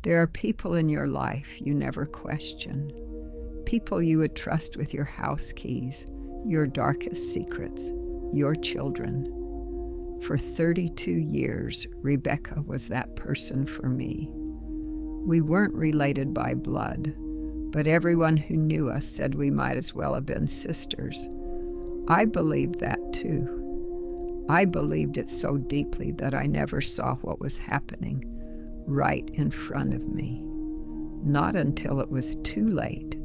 There are people in your life you never question, people you would trust with your house keys, your darkest secrets, your children. For 32 years, Rebecca was that person for me. We weren't related by blood, but everyone who knew us said we might as well have been sisters. I believed that too. I believed it so deeply that I never saw what was happening right in front of me. Not until it was too late.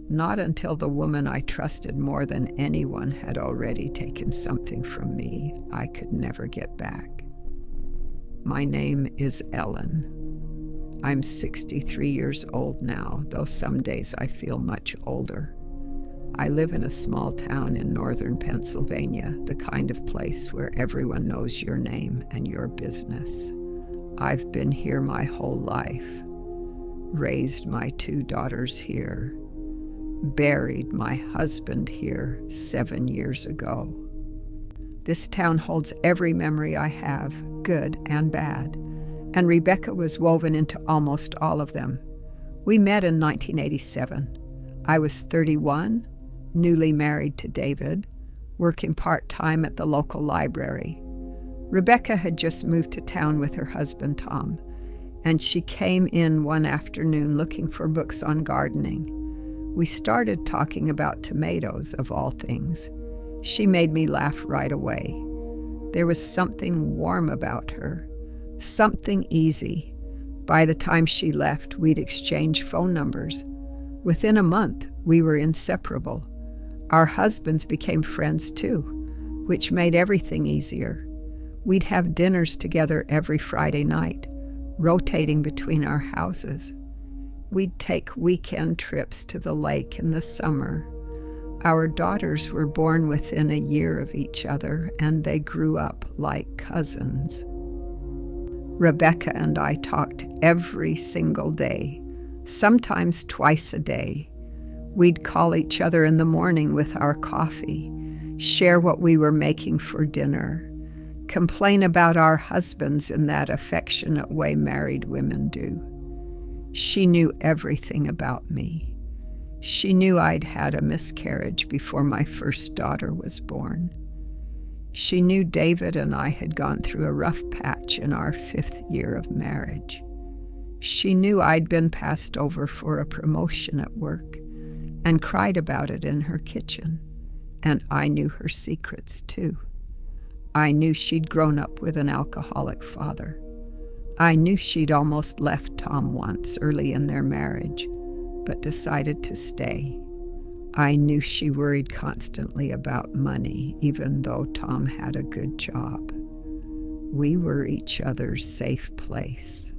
Not until the woman I trusted more than anyone had already taken something from me I could never get back. My name is Ellen. I'm 63 years old now, though some days I feel much older. I live in a small town in northern Pennsylvania, the kind of place where everyone knows your name and your business. I've been here my whole life, raised my 2 daughters here, buried my husband here 7 years ago. This town holds every memory I have, good and bad, and Rebecca was woven into almost all of them. We met in 1987. I was 31, newly married to David, working part-time at the local library. Rebecca had just moved to town with her husband, Tom, and she came in one afternoon looking for books on gardening. We started talking about tomatoes, of all things. She made me laugh right away. There was something warm about her, something easy. By the time she left, we'd exchanged phone numbers. Within a month, we were inseparable. Our husbands became friends too, which made everything easier. We'd have dinners together every Friday night, rotating between our houses. We'd take weekend trips to the lake in the summer. Our daughters were born within a year of each other, and they grew up like cousins. Rebecca and I talked every single day, sometimes twice a day. We'd call each other in the morning with our coffee, share what we were making for dinner, complain about our husbands in that affectionate way married women do. She knew everything about me. She knew I'd had a miscarriage before my first daughter was born. She knew David and I had gone through a rough patch in our 5th year of marriage. She knew I'd been passed over for a promotion at work and cried about it in her kitchen, and I knew her secrets too. I knew she'd grown up with an alcoholic father. I knew she'd almost left Tom once early in their marriage, but decided to stay. I knew she worried constantly about money, even though Tom had a good job. We were each other's safe place.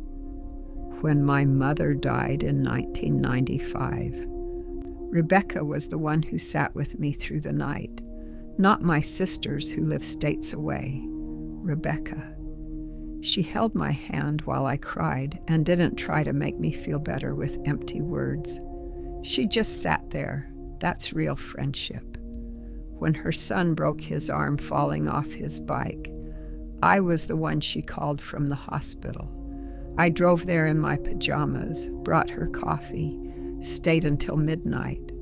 When my mother died in 1995, Rebecca was the one who sat with me through the night, not my sisters who live states away. Rebecca. She held my hand while I cried and didn't try to make me feel better with empty words. She just sat there. That's real friendship. When her son broke his arm falling off his bike, I was the one she called from the hospital. I drove there in my pajamas, brought her coffee, stayed until midnight.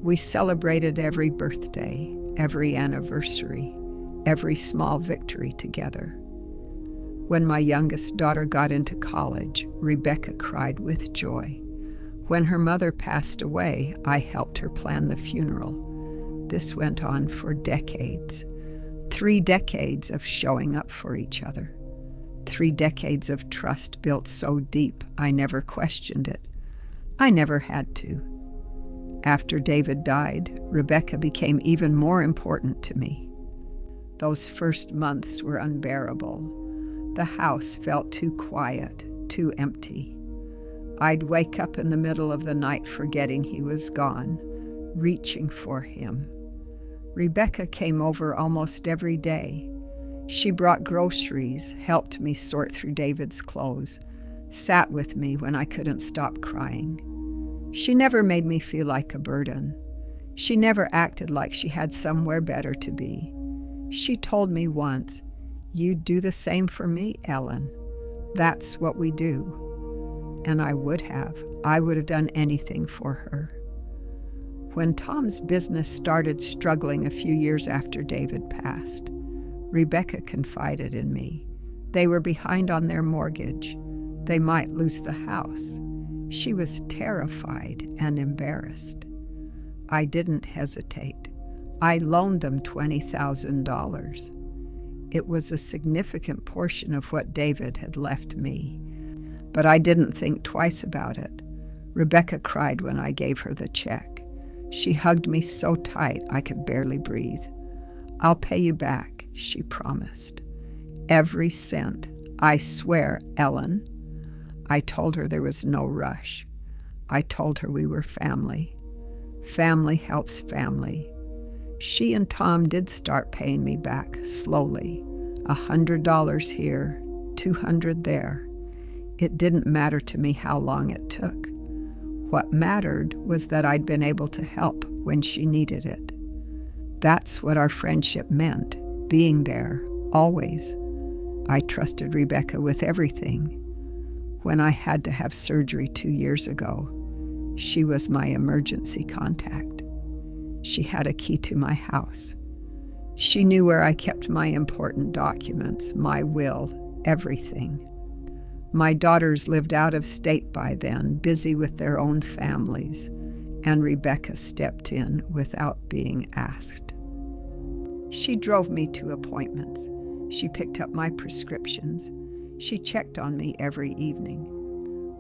We celebrated every birthday, every anniversary, every small victory together. When my youngest daughter got into college, Rebecca cried with joy. When her mother passed away, I helped her plan the funeral. This went on for decades. 3 decades of showing up for each other. 3 decades of trust built so deep I never questioned it. I never had to. After David died, Rebecca became even more important to me. Those first months were unbearable. The house felt too quiet, too empty. I'd wake up in the middle of the night forgetting he was gone, reaching for him. Rebecca came over almost every day. She brought groceries, helped me sort through David's clothes, sat with me when I couldn't stop crying. She never made me feel like a burden. She never acted like she had somewhere better to be. She told me once, "You do the same for me, Ellen. That's what we do." and I would have. I would have done anything for her. When Tom's business started struggling a few years after David passed, Rebecca confided in me. They were behind on their mortgage. They might lose the house. She was terrified and embarrassed. I didn't hesitate. I loaned them $20,000. It was a significant portion of what David had left me, but I didn't think twice about it. Rebecca cried when I gave her the check. She hugged me so tight I could barely breathe. "I'll pay you back," she promised. "Every cent. I swear, Ellen." I told her there was no rush. I told her we were family. Family helps family. She and Tom did start paying me back slowly. $100 here, $200 there. It didn't matter to me how long it took. What mattered was that I'd been able to help when she needed it. That's what our friendship meant, being there, always. I trusted Rebecca with everything. When I had to have surgery 2 years ago, she was my emergency contact. She had a key to my house. She knew where I kept my important documents, my will, everything. My daughters lived out of state by then, busy with their own families, and Rebecca stepped in without being asked. She drove me to appointments. She picked up my prescriptions. She checked on me every evening.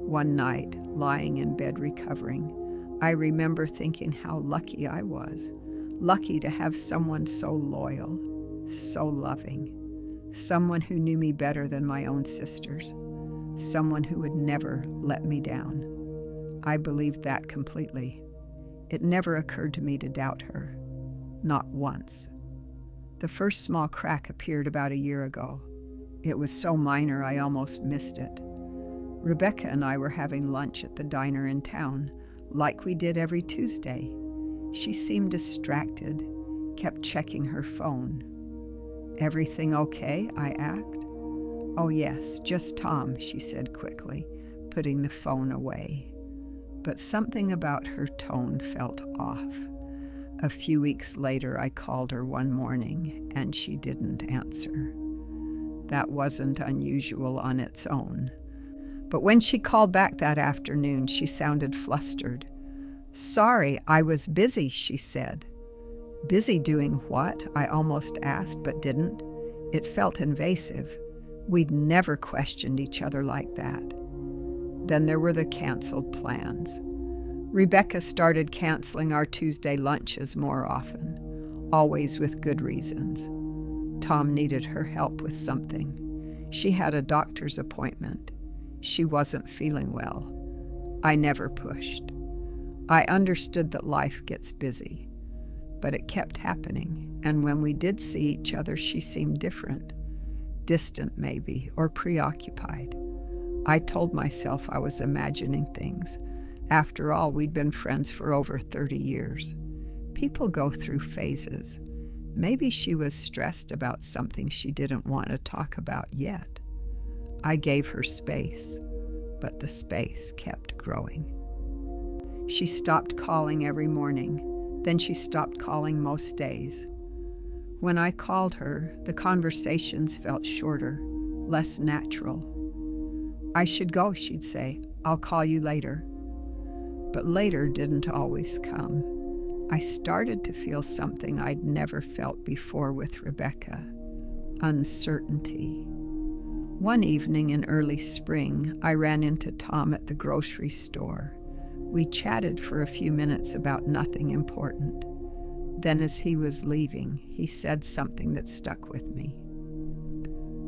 One night, lying in bed recovering, I remember thinking how lucky I was. Lucky to have someone so loyal, so loving. Someone who knew me better than my own sisters. Someone who would never let me down. I believed that completely. It never occurred to me to doubt her. Not once. The first small crack appeared about a year ago. It was so minor I almost missed it. Rebecca and I were having lunch at the diner in town, like we did every Tuesday. She seemed distracted, kept checking her phone. "Everything okay?" I asked. "Oh yes, just Tom," she said quickly, putting the phone away. But something about her tone felt off. A few weeks later, I called her one morning, and she didn't answer. That wasn't unusual on its own. But when she called back that afternoon, she sounded flustered. "Sorry, I was busy," she said. "Busy doing what?" I almost asked, but didn't. It felt invasive. We'd never questioned each other like that. Then there were the canceled plans. Rebecca started canceling our Tuesday lunches more often, always with good reasons. Tom needed her help with something. She had a doctor's appointment. She wasn't feeling well. I never pushed. I understood that life gets busy, but it kept happening, and when we did see each other, she seemed different. Distant, maybe, or preoccupied. I told myself I was imagining things. After all, we'd been friends for over 30 years. People go through phases. Maybe she was stressed about something she didn't want to talk about yet. I gave her space, but the space kept growing. She stopped calling every morning. Then she stopped calling most days. When I called her, the conversations felt shorter, less natural. "I should go," she'd say. "I'll call you later." But later didn't always come. I started to feel something I'd never felt before with Rebecca: uncertainty. One evening in early spring, I ran into Tom at the grocery store. We chatted for a few minutes about nothing important. Then as he was leaving, he said something that stuck with me.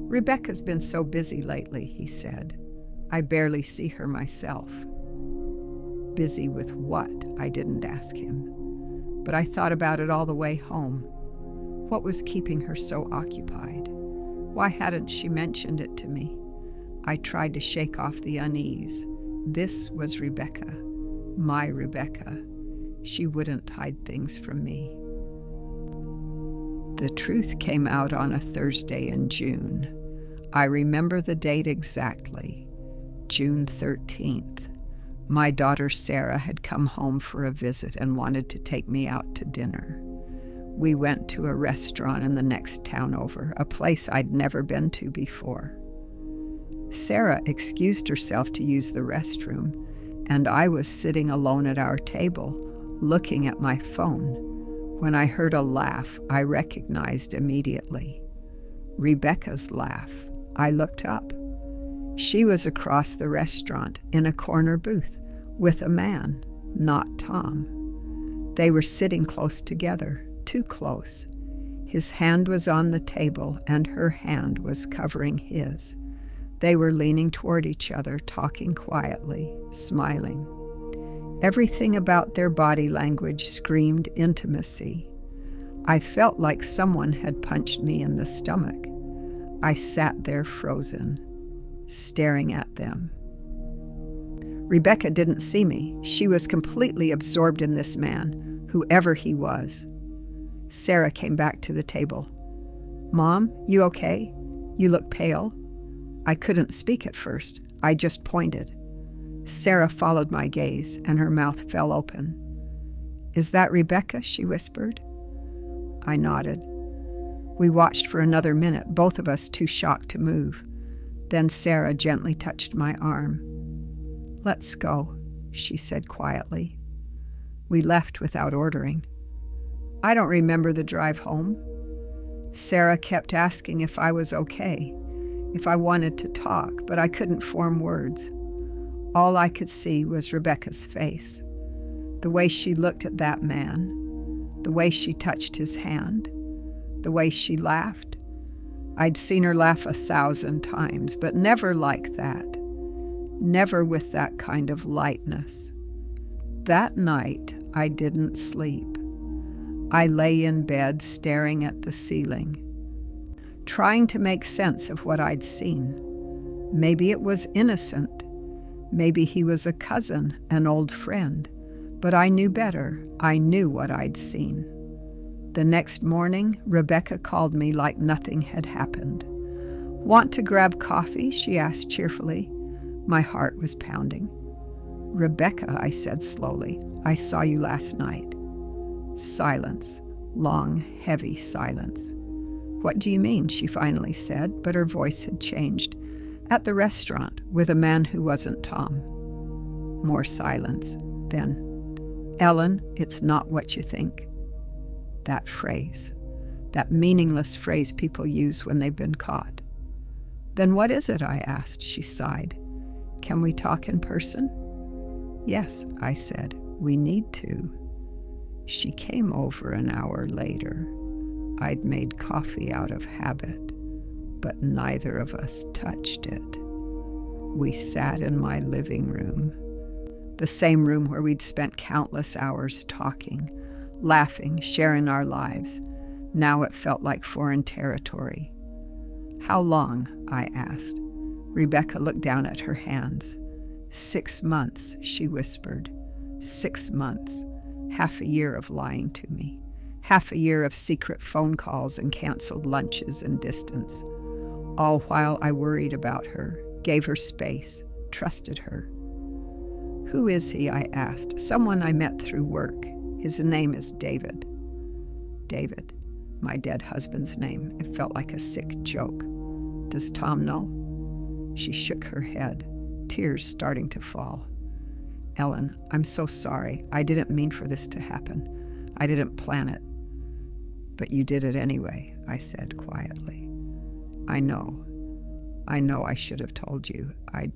"Rebecca's been so busy lately," he said. "I barely see her myself." Busy with what? I didn't ask him. But I thought about it all the way home. What was keeping her so occupied? Why hadn't she mentioned it to me? I tried to shake off the unease. This was Rebecca, my Rebecca. She wouldn't hide things from me. The truth came out on a Thursday in June. I remember the date exactly. June 13th. My daughter Sarah had come home for a visit and wanted to take me out to dinner. We went to a restaurant in the next town over, a place I'd never been to before. Sarah excused herself to use the restroom, and I was sitting alone at our table, looking at my phone, when I heard a laugh I recognized immediately. Rebecca's laugh. I looked up. She was across the restaurant in a corner booth with a man, not Tom. They were sitting close together, too close. His hand was on the table and her hand was covering his. They were leaning toward each other, talking quietly, smiling. Everything about their body language screamed intimacy. I felt like someone had punched me in the stomach. I sat there frozen, staring at them. Rebecca didn't see me. She was completely absorbed in this man, whoever he was. Sarah came back to the table. "Mom, you okay? You look pale." I couldn't speak at first. I just pointed. Sarah followed my gaze, and her mouth fell open. "Is that Rebecca?" she whispered. I nodded. We watched for another minute, both of us too shocked to move. Then Sarah gently touched my arm. "Let's go," she said quietly. We left without ordering. I don't remember the drive home. Sarah kept asking if I was okay, if I wanted to talk, but I couldn't form words. All I could see was Rebecca's face, the way she looked at that man, the way she touched his hand, the way she laughed. I'd seen her laugh 1,000 times, but never like that. Never with that kind of lightness. That night, I didn't sleep. I lay in bed staring at the ceiling, trying to make sense of what I'd seen. Maybe it was innocent. Maybe he was a cousin, an old friend. But I knew better. I knew what I'd seen. The next morning, Rebecca called me like nothing had happened. "Want to grab coffee?" she asked cheerfully. My heart was pounding. "Rebecca," I said slowly, "I saw you last night." Silence. Long, heavy silence. "What do you mean?" she finally said, but her voice had changed. "At the restaurant, with a man who wasn't Tom." More silence. Then, "Ellen, it's not what you think." That phrase. That meaningless phrase people use when they've been caught. "Then what is it?" I asked. She sighed. "Can we talk in person?" "Yes," I said. "We need to." She came over an hour later. I'd made coffee out of habit, but neither of us touched it. We sat in my living room, the same room where we'd spent countless hours talking, laughing, sharing our lives. Now it felt like foreign territory. "How long?" I asked. Rebecca looked down at her hands. 6 months, she whispered. 6 months. Half a year of lying to me. Half a year of secret phone calls and canceled lunches and distance. All while I worried about her, gave her space, trusted her. "Who is he?" I asked. "Someone I met through work. His name is David." David, my dead husband's name. It felt like a sick joke. "Does Tom know?" She shook her head, tears starting to fall. "Ellen, I'm so sorry. I didn't mean for this to happen. I didn't plan it. But you did it anyway," I said quietly. I know I should have told you. I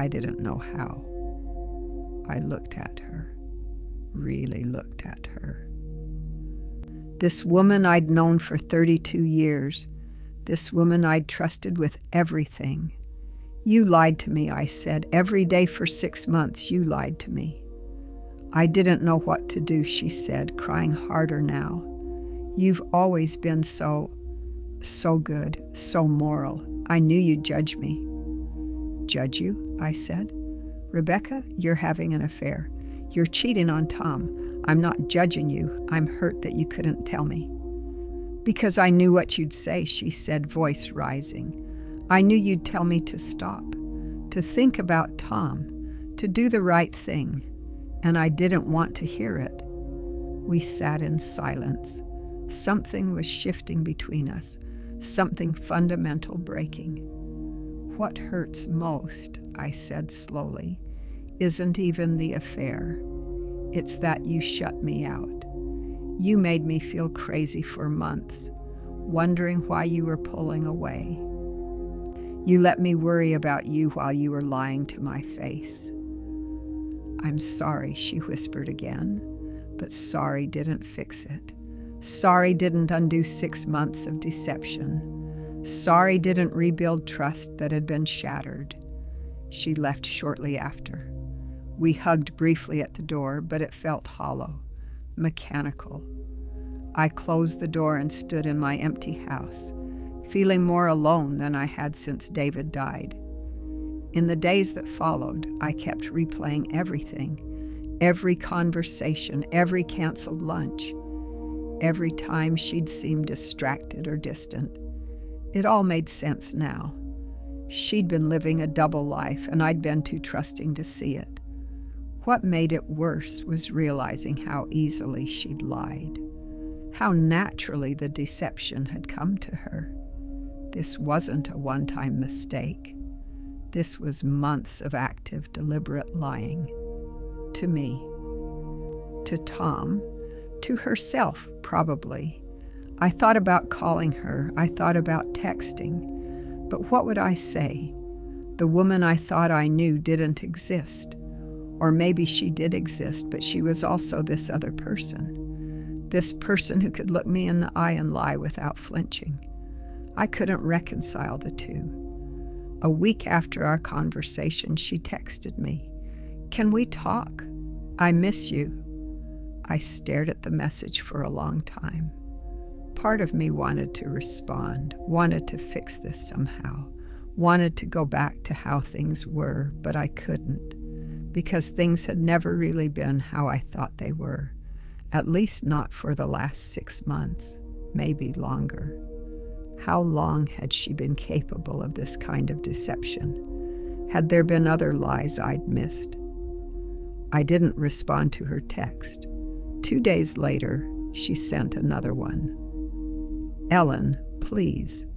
didn't know how." I looked at her, really looked at her. This woman I'd known for 32 years, this woman I'd trusted with everything. "You lied to me," I said. "Every day for 6 months, you lied to me." "I didn't know what to do," she said, crying harder now. "You've always been so good, so moral. I knew you'd judge me." "Judge you?" I said. "Rebecca, you're having an affair. You're cheating on Tom. I'm not judging you. I'm hurt that you couldn't tell me." "Because I knew what you'd say," she said, voice rising. I knew you'd tell me to stop, to think about Tom, to do the right thing, and I didn't want to hear it. We sat in silence. Something was shifting between us, something fundamental breaking. What hurts most, I said slowly, isn't even the affair. It's that you shut me out. You made me feel crazy for months, wondering why you were pulling away. You let me worry about you while you were lying to my face. I'm sorry, she whispered again, but sorry didn't fix it. Sorry didn't undo 6 months of deception. Sorry didn't rebuild trust that had been shattered. She left shortly after. We hugged briefly at the door, but it felt hollow, mechanical. I closed the door and stood in my empty house, feeling more alone than I had since David died. In the days that followed, I kept replaying everything, every conversation, every canceled lunch, every time she'd seemed distracted or distant. It all made sense now. She'd been living a double life, and I'd been too trusting to see it. What made it worse was realizing how easily she'd lied, how naturally the deception had come to her. This wasn't a one-time mistake. This was months of active, deliberate lying. To me, to Tom, to herself, probably. I thought about calling her. I thought about texting. But what would I say? The woman I thought I knew didn't exist. Or maybe she did exist, but she was also this other person. This person who could look me in the eye and lie without flinching. I couldn't reconcile the two. A week after our conversation, she texted me, "Can we talk? I miss you." I stared at the message for a long time. Part of me wanted to respond, wanted to fix this somehow, wanted to go back to how things were, but I couldn't, because things had never really been how I thought they were, at least not for the last 6 months, maybe longer. How long had she been capable of this kind of deception? Had there been other lies I'd missed? I didn't respond to her text. 2 days later, she sent another one. "Ellen, please.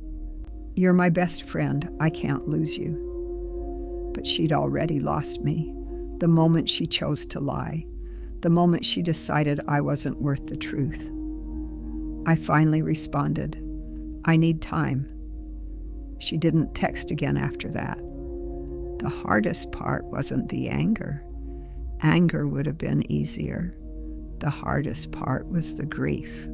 You're my best friend. I can't lose you." But she'd already lost me. The moment she chose to lie, the moment she decided I wasn't worth the truth. I finally responded, "I need time." She didn't text again after that. The hardest part wasn't the anger. Anger would have been easier. The hardest part was the grief.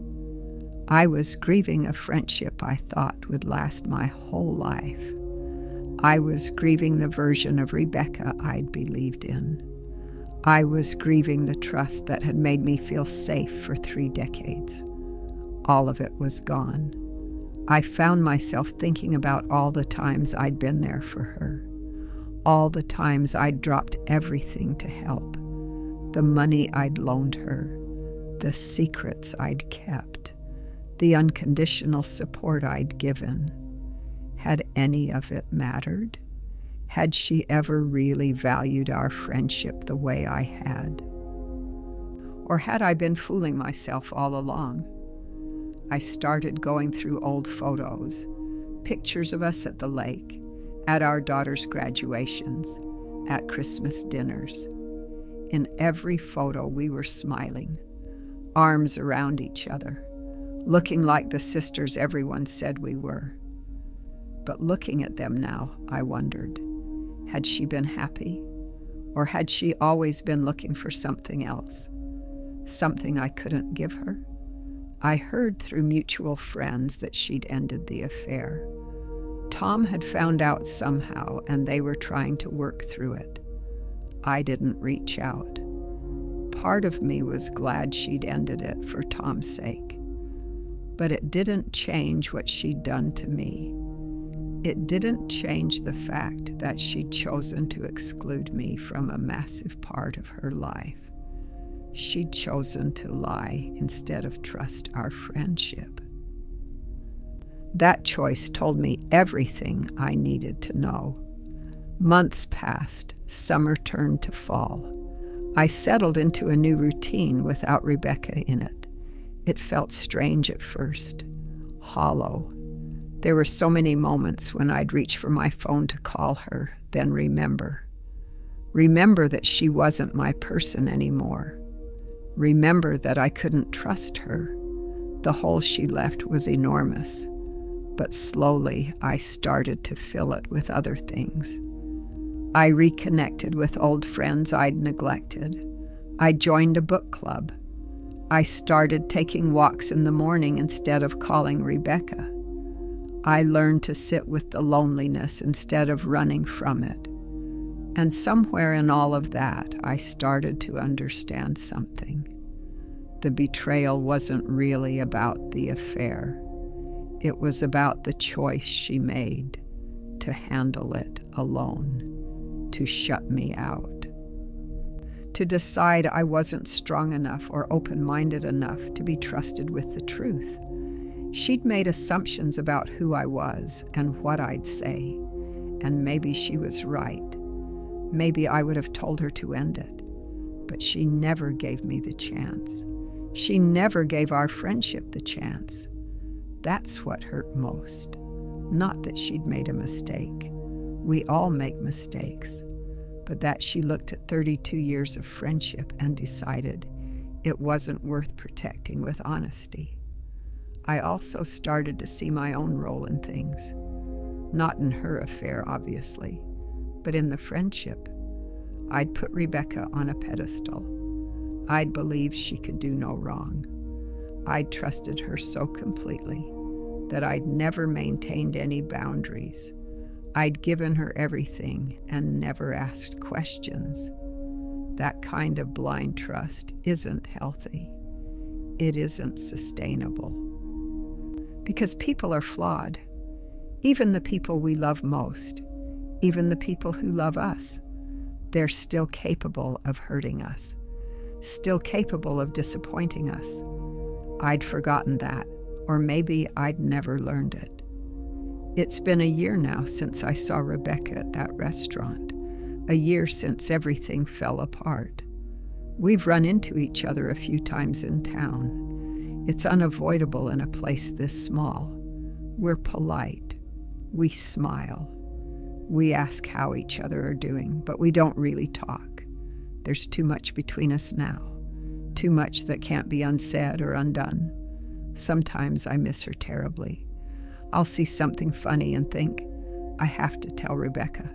I was grieving a friendship I thought would last my whole life. I was grieving the version of Rebecca I'd believed in. I was grieving the trust that had made me feel safe for 3 decades. All of it was gone. I found myself thinking about all the times I'd been there for her, all the times I'd dropped everything to help, the money I'd loaned her, the secrets I'd kept, the unconditional support I'd given. Had any of it mattered? Had she ever really valued our friendship the way I had? Or had I been fooling myself all along? I started going through old photos, pictures of us at the lake, at our daughter's graduations, at Christmas dinners. In every photo, we were smiling, arms around each other, looking like the sisters everyone said we were. But looking at them now, I wondered, had she been happy? Or had she always been looking for something else? Something I couldn't give her? I heard through mutual friends that she'd ended the affair. Tom had found out somehow, and they were trying to work through it. I didn't reach out. Part of me was glad she'd ended it for Tom's sake. But it didn't change what she'd done to me. It didn't change the fact that she'd chosen to exclude me from a massive part of her life. She'd chosen to lie instead of trust our friendship. That choice told me everything I needed to know. Months passed. Summer turned to fall. I settled into a new routine without Rebecca in it. It felt strange at first, hollow. There were so many moments when I'd reach for my phone to call her, then remember. Remember that she wasn't my person anymore. Remember that I couldn't trust her. The hole she left was enormous, but slowly I started to fill it with other things. I reconnected with old friends I'd neglected. I joined a book club. I started taking walks in the morning instead of calling Rebecca. I learned to sit with the loneliness instead of running from it. And somewhere in all of that, I started to understand something. The betrayal wasn't really about the affair. It was about the choice she made to handle it alone, to shut me out, to decide I wasn't strong enough or open-minded enough to be trusted with the truth. She'd made assumptions about who I was and what I'd say, and maybe she was right. Maybe I would have told her to end it, but she never gave me the chance. She never gave our friendship the chance. That's what hurt most. Not that she'd made a mistake. We all make mistakes. But that she looked at 32 years of friendship and decided it wasn't worth protecting with honesty. I also started to see my own role in things. Not in her affair, obviously, but in the friendship. I'd put Rebecca on a pedestal. I'd believed she could do no wrong. I'd trusted her so completely that I'd never maintained any boundaries. I'd given her everything and never asked questions. That kind of blind trust isn't healthy. It isn't sustainable. Because people are flawed. Even the people we love most, even the people who love us, they're still capable of hurting us, still capable of disappointing us. I'd forgotten that, or maybe I'd never learned it. It's been a year now since I saw Rebecca at that restaurant, a year since everything fell apart. We've run into each other a few times in town. It's unavoidable in a place this small. We're polite. We smile. We ask how each other are doing, but we don't really talk. There's too much between us now, too much that can't be unsaid or undone. Sometimes I miss her terribly. I'll see something funny and think, I have to tell Rebecca.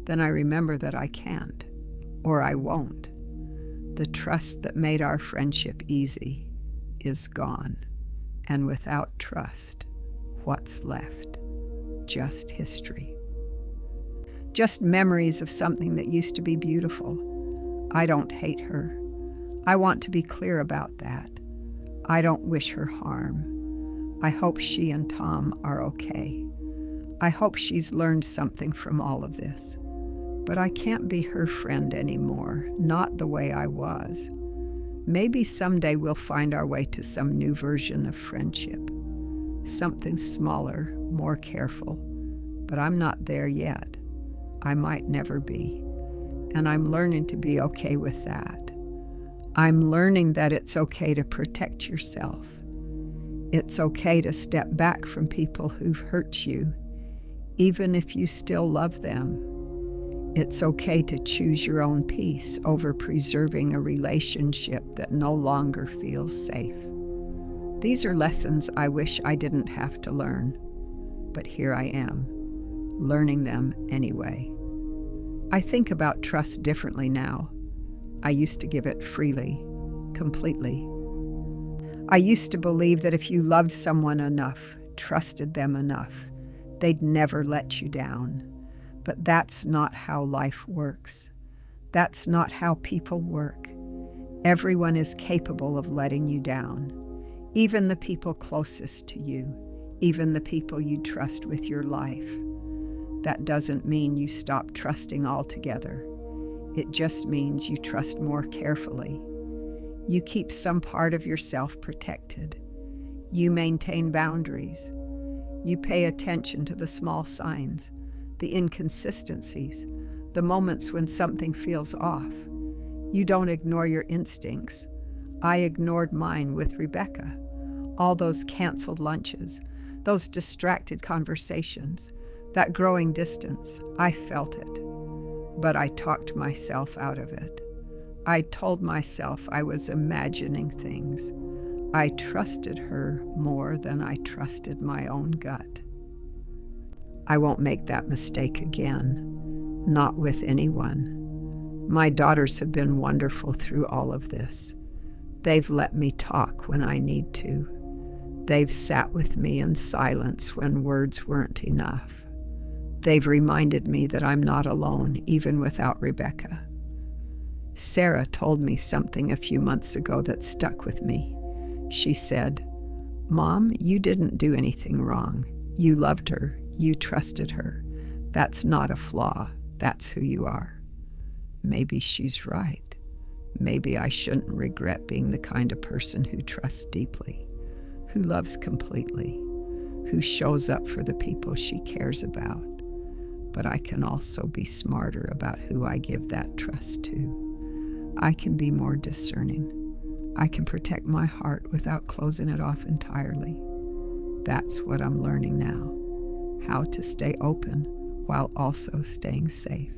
Then I remember that I can't, or I won't. The trust that made our friendship easy is gone, and without trust, what's left? Just history. Just memories of something that used to be beautiful. I don't hate her. I want to be clear about that. I don't wish her harm. I hope she and Tom are okay. I hope she's learned something from all of this. But I can't be her friend anymore, not the way I was. Maybe someday we'll find our way to some new version of friendship. Something smaller, more careful. But I'm not there yet. I might never be. And I'm learning to be okay with that. I'm learning that it's okay to protect yourself. It's okay to step back from people who've hurt you, even if you still love them. It's okay to choose your own peace over preserving a relationship that no longer feels safe. These are lessons I wish I didn't have to learn, but here I am, learning them anyway. I think about trust differently now. I used to give it freely, completely. I used to believe that if you loved someone enough, trusted them enough, they'd never let you down. But that's not how life works. That's not how people work. Everyone is capable of letting you down. Even the people closest to you, even the people you trust with your life. That doesn't mean you stop trusting altogether. It just means you trust more carefully. You keep some part of yourself protected. You maintain boundaries. You pay attention to the small signs, the inconsistencies, the moments when something feels off. You don't ignore your instincts. I ignored mine with Rebecca. All those canceled lunches, those distracted conversations, that growing distance, I felt it. But I talked myself out of it. I told myself I was imagining things. I trusted her more than I trusted my own gut. I won't make that mistake again, not with anyone. My daughters have been wonderful through all of this. They've let me talk when I need to. They've sat with me in silence when words weren't enough. They've reminded me that I'm not alone, even without Rebecca. Sarah told me something a few months ago that stuck with me. She said, "Mom, you didn't do anything wrong. You loved her. You trusted her. That's not a flaw. That's who you are." Maybe she's right. Maybe I shouldn't regret being the kind of person who trusts deeply, who loves completely, who shows up for the people she cares about. But I can also be smarter about who I give that trust to. I can be more discerning. I can protect my heart without closing it off entirely. That's what I'm learning now, how to stay open while also staying safe.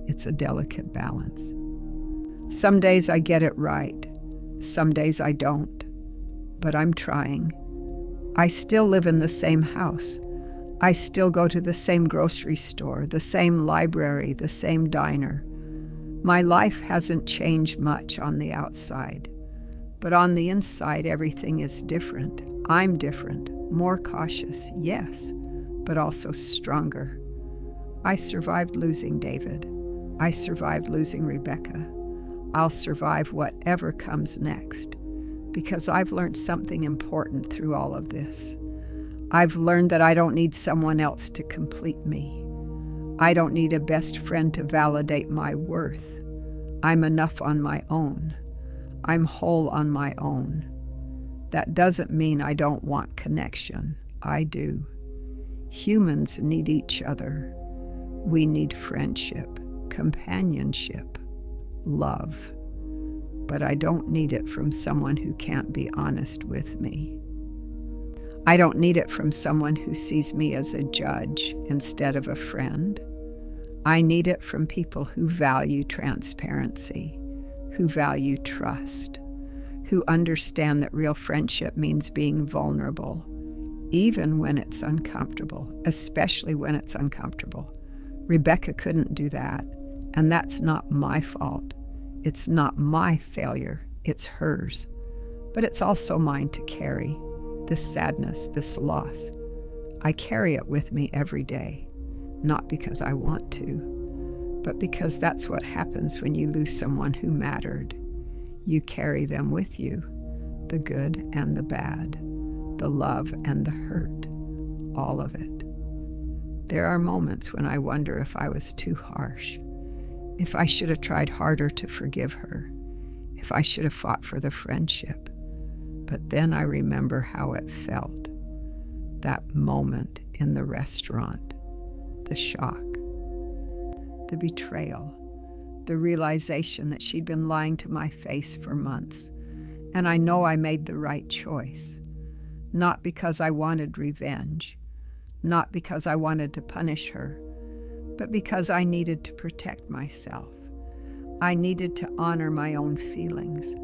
It's a delicate balance. Some days I get it right, some days I don't, but I'm trying. I still live in the same house. I still go to the same grocery store, the same library, the same diner. My life hasn't changed much on the outside, but on the inside everything is different. I'm different, more cautious, yes, but also stronger. I survived losing David. I survived losing Rebecca. I'll survive whatever comes next, because I've learned something important through all of this. I've learned that I don't need someone else to complete me. I don't need a best friend to validate my worth. I'm enough on my own. I'm whole on my own. That doesn't mean I don't want connection. I do. Humans need each other. We need friendship, companionship, love. But I don't need it from someone who can't be honest with me. I don't need it from someone who sees me as a judge instead of a friend. I need it from people who value transparency, who value trust, who understand that real friendship means being vulnerable, even when it's uncomfortable, especially when it's uncomfortable. Rebecca couldn't do that, and that's not my fault. It's not my failure, it's hers. But it's also mine to carry, this sadness, this loss. I carry it with me every day, not because I want to, but because that's what happens when you lose someone who mattered. You carry them with you, the good and the bad, the love and the hurt, all of it. There are moments when I wonder if I was too harsh, if I should have tried harder to forgive her, if I should have fought for the friendship. But then I remember how it felt, that moment in the restaurant, the shock, the betrayal, the realization that she'd been lying to my face for months. And I know I made the right choice, not because I wanted revenge, not because I wanted to punish her, but because I needed to protect myself. I needed to honor my own feelings.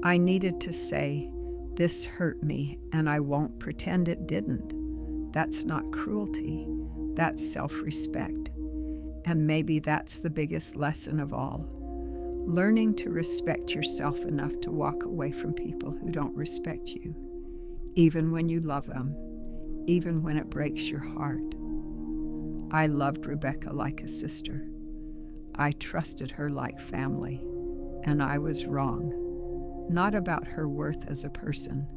I needed to say, this hurt me, and I won't pretend it didn't. That's not cruelty. That's self-respect. And maybe that's the biggest lesson of all. Learning to respect yourself enough to walk away from people who don't respect you, even when you love them, even when it breaks your heart. I loved Rebecca like a sister. I trusted her like family, and I was wrong. Not about her worth as a person,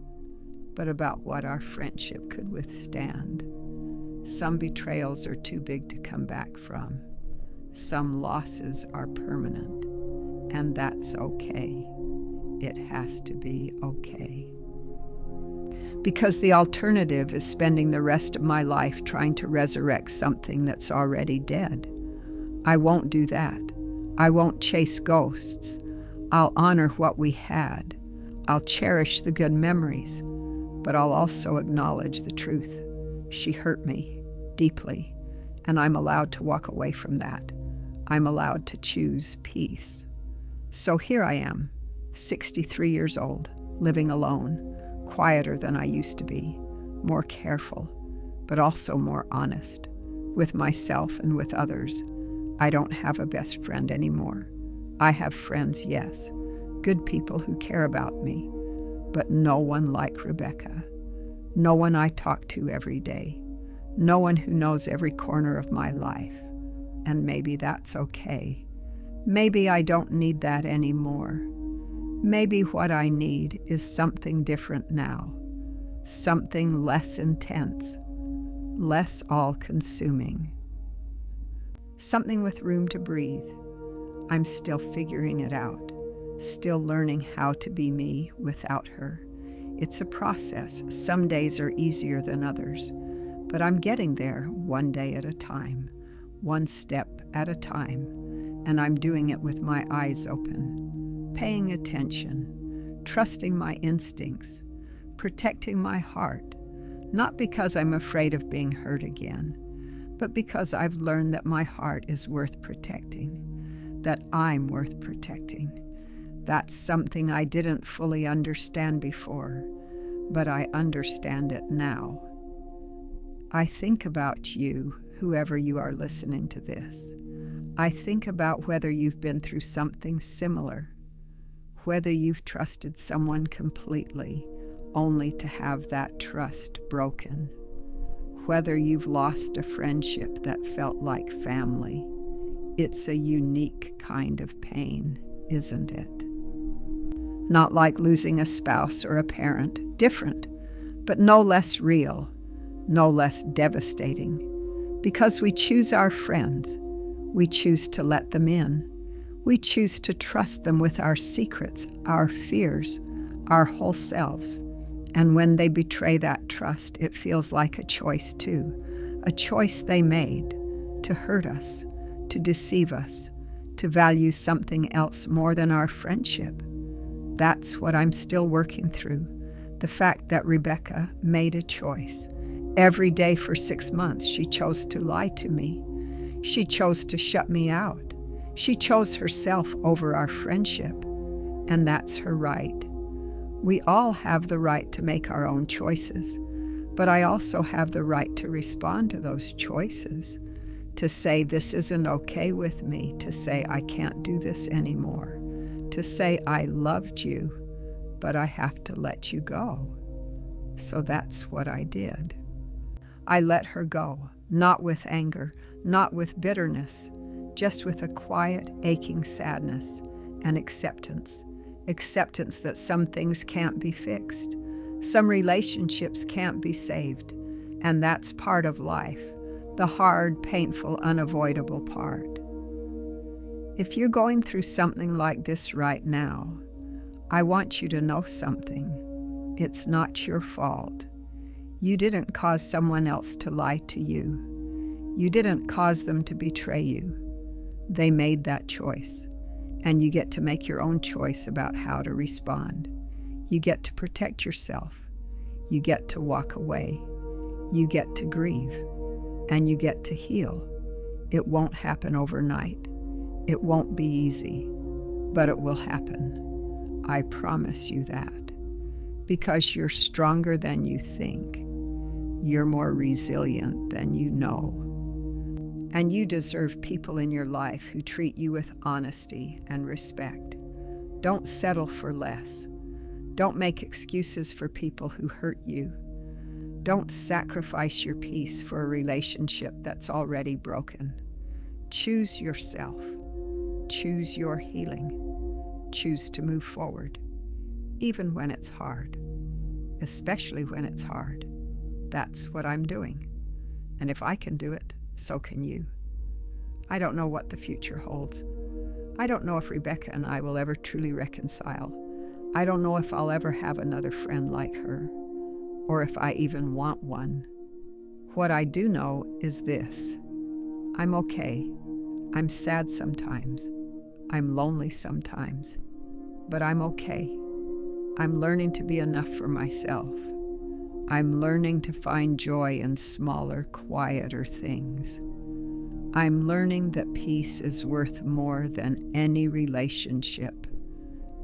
but about what our friendship could withstand. Some betrayals are too big to come back from. Some losses are permanent, and that's okay. It has to be okay. because the alternative is spending the rest of my life trying to resurrect something that's already dead. I won't do that. I won't chase ghosts. I'll honor what we had. I'll cherish the good memories, but I'll also acknowledge the truth. She hurt me deeply, and I'm allowed to walk away from that. I'm allowed to choose peace. So here I am, 63 years old, living alone, quieter than I used to be, more careful, but also more honest, with myself and with others. I don't have a best friend anymore. I have friends, yes, good people who care about me, but no one like Rebecca. No one I talk to every day. No one who knows every corner of my life. And maybe that's okay. Maybe I don't need that anymore. Maybe what I need is something different now. Something less intense, less all-consuming. Something with room to breathe. I'm still figuring it out, still learning how to be me without her. It's a process. Some days are easier than others, but I'm getting there one day at a time, one step at a time, and I'm doing it with my eyes open, paying attention, trusting my instincts, protecting my heart, not because I'm afraid of being hurt again, but because I've learned that my heart is worth protecting, that I'm worth protecting. That's something I didn't fully understand before, but I understand it now. I think about you, whoever you are listening to this. I think about whether you've been through something similar, whether you've trusted someone completely only to have that trust broken, whether you've lost a friendship that felt like family. It's a unique kind of pain, isn't it? Not like losing a spouse or a parent, different, but no less real, no less devastating. Because we choose our friends, we choose to let them in. We choose to trust them with our secrets, our fears, our whole selves. And when they betray that trust, it feels like a choice too, a choice they made to hurt us, to deceive us, to value something else more than our friendship. That's what I'm still working through, the fact that Rebecca made a choice. Every day for 6 months, she chose to lie to me. She chose to shut me out. She chose herself over our friendship, and that's her right. We all have the right to make our own choices, but I also have the right to respond to those choices, to say this isn't okay with me, to say I can't do this anymore, to say I loved you, but I have to let you go. So that's what I did. I let her go, not with anger, not with bitterness, just with a quiet, aching sadness and acceptance. Acceptance that some things can't be fixed, some relationships can't be saved, and that's part of life, the hard, painful, unavoidable part. If you're going through something like this right now, I want you to know something. It's not your fault. You didn't cause someone else to lie to you. You didn't cause them to betray you. They made that choice, and you get to make your own choice about how to respond. You get to protect yourself. You get to walk away. You get to grieve, and you get to heal. It won't happen overnight. It won't be easy, but it will happen. I promise you that. Because you're stronger than you think. You're more resilient than you know. And you deserve people in your life who treat you with honesty and respect. Don't settle for less. Don't make excuses for people who hurt you. Don't sacrifice your peace for a relationship that's already broken. Choose yourself. Choose your healing. Choose to move forward, even when it's hard, especially when it's hard. That's what I'm doing. And if I can do it, so can you. I don't know what the future holds. I don't know if Rebecca and I will ever truly reconcile. I don't know if I'll ever have another friend like her. or if I even want one. What I do know is this: I'm okay. I'm sad sometimes. I'm lonely sometimes. But I'm okay. I'm learning to be enough for myself. I'm learning to find joy in smaller, quieter things. I'm learning that peace is worth more than any relationship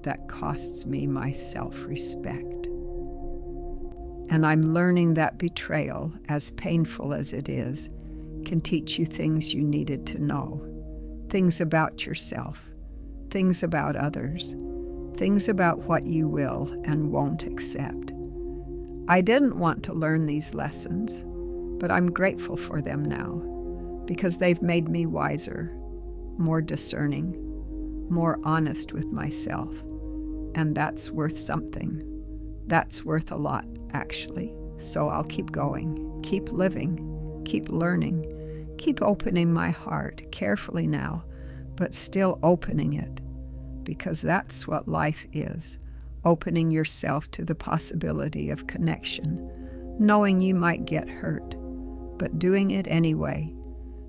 that costs me my self-respect. And I'm learning that betrayal, as painful as it is, can teach you things you needed to know. Things about yourself, things about others, things about what you will and won't accept. I didn't want to learn these lessons, but I'm grateful for them now because they've made me wiser, more discerning, more honest with myself. And that's worth something. That's worth a lot, actually. So I'll keep going, keep living, keep learning, keep opening my heart carefully now, but still opening it, because that's what life is. Opening yourself to the possibility of connection, knowing you might get hurt, but doing it anyway,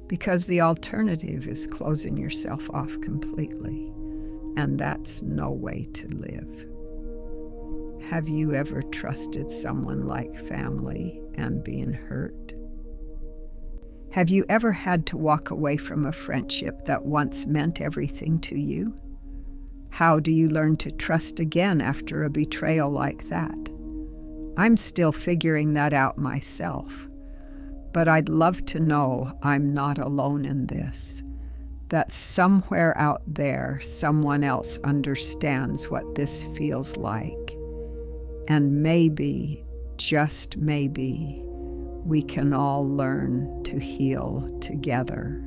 because the alternative is closing yourself off completely, and that's no way to live. Have you ever trusted someone like family and been hurt? Have you ever had to walk away from a friendship that once meant everything to you? How do you learn to trust again after a betrayal like that? I'm still figuring that out myself, but I'd love to know I'm not alone in this, that somewhere out there someone else understands what this feels like, and maybe, just maybe, we can all learn to heal together.